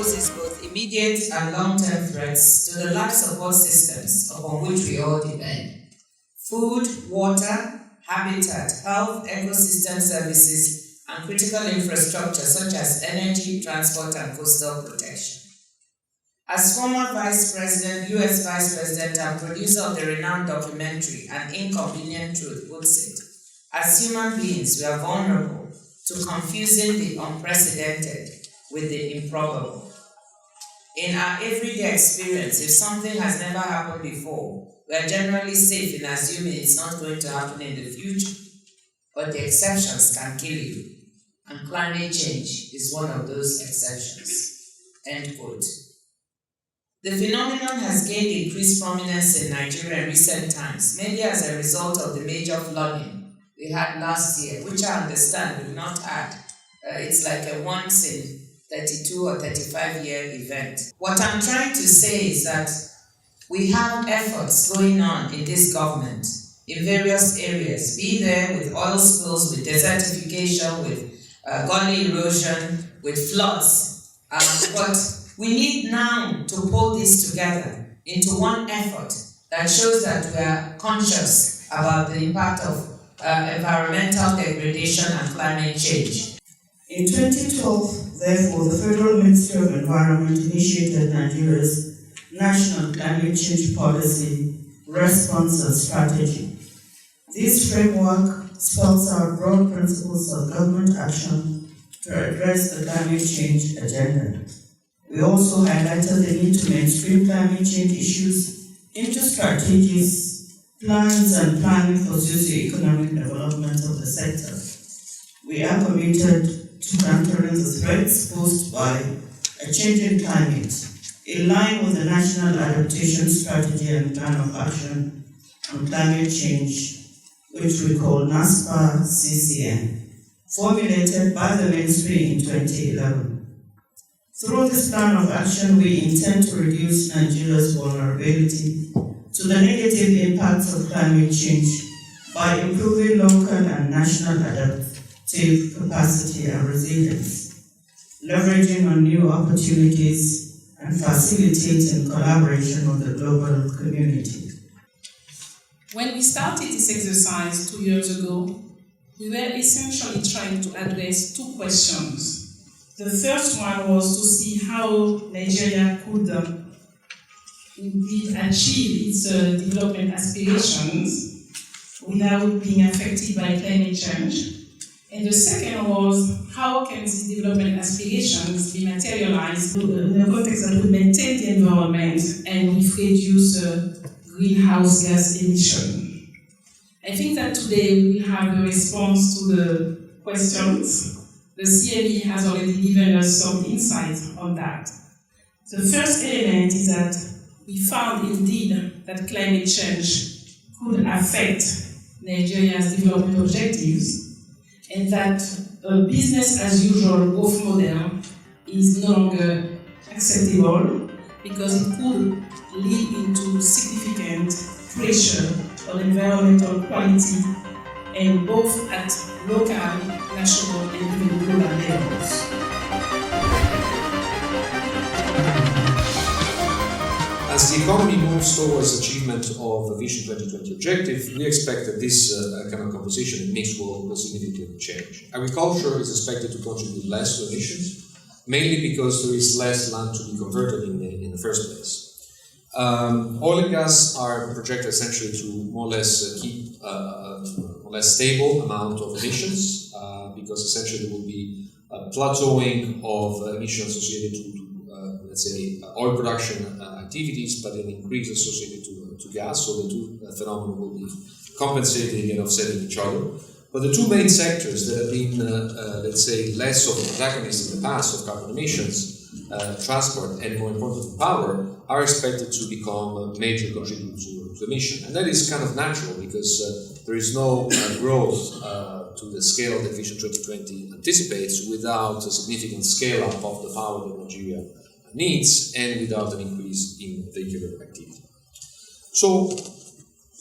poses both immediate and long-term threats to the life support systems upon which we all depend. Food, water, habitat, health, ecosystem services, and critical infrastructure such as energy, transport, and coastal protection. As former Vice President, US Vice President, and producer of the renowned documentary An Inconvenient Truth puts it, as human beings, we are vulnerable to confusing the unprecedented with the improbable. In our everyday experience, if something has never happened before, we are generally safe in assuming it's not going to happen in the future. But the exceptions can kill you, and climate change is one of those exceptions. End quote. The phenomenon has gained increased prominence in Nigeria in recent times, mainly as a result of the major flooding we had last year, which I understand we've not had. It's like a once in 32 or 35-year event. What I'm trying to say is that we have efforts going on in this government in various areas, be there with oil spills, with desertification, with gully erosion, with floods. But we need now to pull this together into one effort that shows that we are conscious about the impact of environmental degradation and climate change. In 2012, therefore, the Federal Ministry of Environment initiated Nigeria's National Climate Change Policy Response and Strategy. This framework spells out broad principles of government action to address the climate change agenda. We also highlighted the need to mainstream climate change issues into strategies, plans, and planning for socio-economic development of the sector. We are committed to countering the threats posed by a changing climate, in line with the National Adaptation Strategy and Plan of Action on Climate Change, which we call NASPA-CCN, formulated by the Ministry in 2011. Through this plan of action, we intend to reduce Nigeria's vulnerability to the negative impacts of climate change by improving local and national adaptive capacity and resilience, leveraging on new opportunities, and facilitating collaboration with the global community. When we started this exercise 2 years ago, we were essentially trying to address two questions. The first one was to see how Nigeria could indeed achieve its development aspirations without being affected by climate change. And the second was, how can these development aspirations be materialized in a context that would maintain the environment and reduce greenhouse gas emission? I think that today we will have a response to the questions. The CME has already given us some insight on that. The first element is that we found indeed that climate change could affect Nigeria's development objectives, and that a business as usual growth model is no longer acceptable because it could lead into significant pressure on environmental quality, and both at local, national, and even global levels. As the economy moves towards achievement of the Vision 2020 objective, we expect that this kind of composition and mix will significantly change. Agriculture is expected to contribute less to emissions, mainly because there is less land to be converted in the first place. Oil and gas are projected essentially to more or less keep more or less stable amount of emissions, because essentially there will be a plateauing of emissions associated to let's say, oil production activities, but an increase associated to gas, so the two phenomena will be compensating and offsetting each other. But the two main sectors that have been, let's say, less of a protagonist in the past of carbon emissions, transport and more importantly power, are expected to become major contributors to emission. And that is kind of natural because there is no growth to the scale that Vision 2020 anticipates without a significant scale up of the power that Nigeria needs and without an increase in vehicular activity. So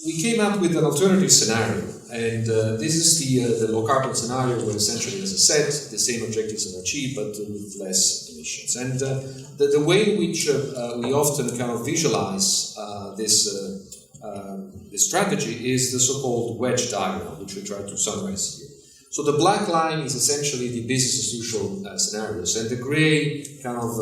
we came up with an alternative scenario, And this is the low carbon scenario where essentially, as I said, the same objectives are achieved but with less emissions. And the way in which we often kind of visualize this strategy is the so-called wedge diagram, which we try to summarize here. So the black line is essentially the business as usual scenarios, and the gray kind of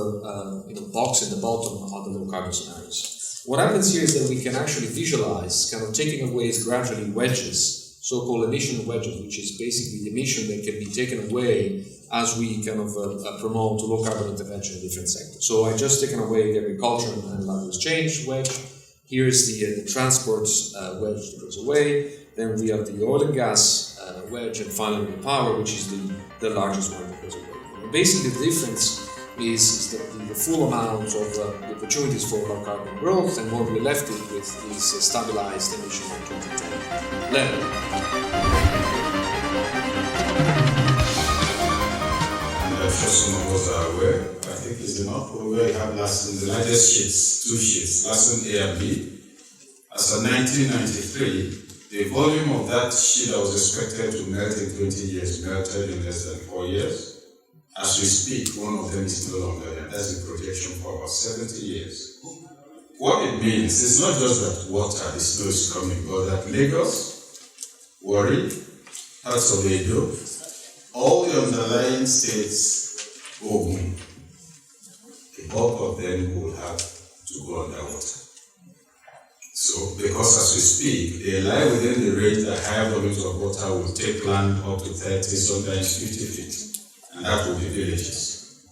box in the bottom are the low carbon scenarios. What happens here is that we can actually visualize kind of taking away gradually wedges, so-called emission wedges, which is basically the emission that can be taken away as we kind of promote low carbon intervention in different sectors. So I just taken away the agriculture and land exchange wedge. Here is the transports wedge that goes away. Then we have the oil and gas wedge, and finally the power, which is the largest one that goes away. And basically the difference is that the full amount of the opportunities for low carbon growth, and what we're left with is a stabilized emission by 2010 level. And I'm sure some of us are aware, I think it's the map where you have the largest sheets, 2 sheets, Lassen A and B. As of 1993, the volume of that sheet that was expected to melt in 20 years melted in less than 4 years. As we speak, one of them is no longer there. That's the projection for about 70 years. What it means is not just that the snow is coming, but that Lagos, Warri, parts of Edo, all the underlying states, Ogun, the bulk of them will have to go underwater. So, because as we speak, they lie within the range that higher volumes of water will take land up to 30, sometimes 50 feet. And that will be villages.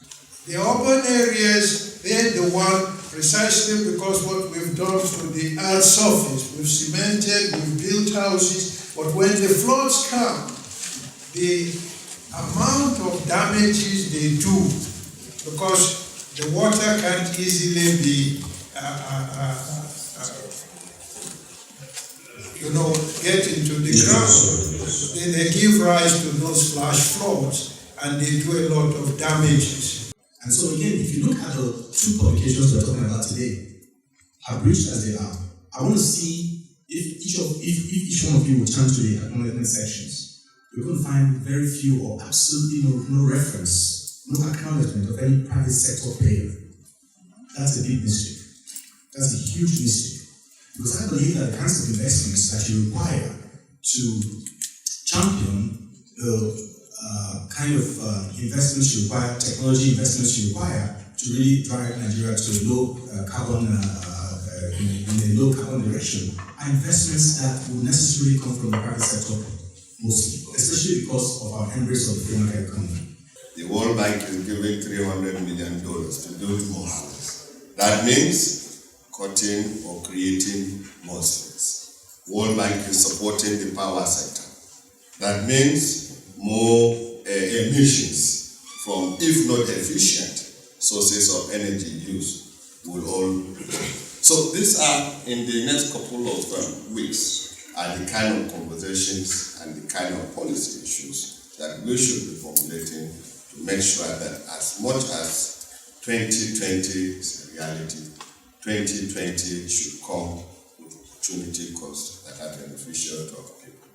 The urban areas, they're the one precisely because what we've done to the earth's surface, we've cemented, we've built houses, but when the floods come, the amount of damages they do, because the water can't easily be, get into the ground. They give rise to those flash floods, and they do a lot of damages. And so again, if you look at the 2 publications we're talking about today, abridged as they are, I want to see if each one of you will turn to the acknowledgement sections. We're going to find very few or absolutely no reference, no acknowledgement of any private sector player. That's a big mistake. That's a huge mistake. Because I believe that the kinds of investments that you require to champion the kind of investments you require, technology investments you require to really drive Nigeria to a low carbon direction are investments that will necessarily come from the private sector mostly, especially because of our embrace of the free market economy. The World Bank is giving $300 million to build more houses. That means cutting or creating more streets. World Bank is supporting the power sector. That means more emissions from, if not efficient, sources of energy use will all. So these are, in the next couple of weeks, are the kind of conversations and the kind of policy issues that we should be formulating to make sure that as much as 2020 is a reality, 2020 should come with opportunity costs that are beneficial to our people.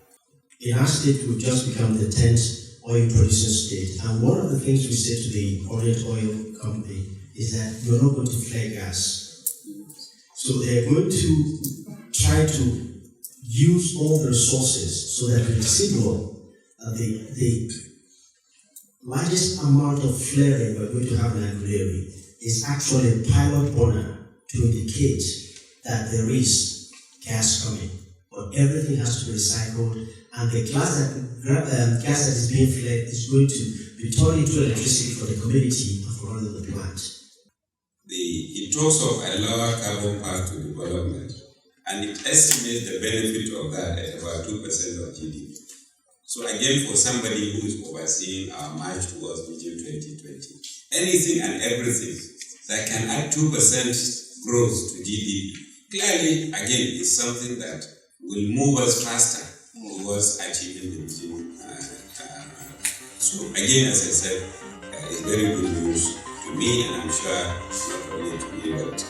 In our state, we've just become the 10th oil producing state, and one of the things we say to the Orient Oil Company is that you're not going to flare gas. So they're going to try to use all the resources so that the signal, the largest amount of flaring we're going to have in Aguleri is actually a pilot burner to indicate that there is gas coming. But everything has to be recycled, and the gas that is being flared is going to be turned into electricity for the community and for running the plant. It talks of a lower carbon path to development, and it estimates the benefit of that at about 2% of GDP. So again, for somebody who is overseeing our march towards Vision 2020, anything and everything that can add 2% growth to GDP, clearly, again, is something that will move us faster towards achieving the vision. So again, as I said, it's very good news to me, and I'm sure not only to me, but to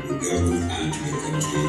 the government and to the country.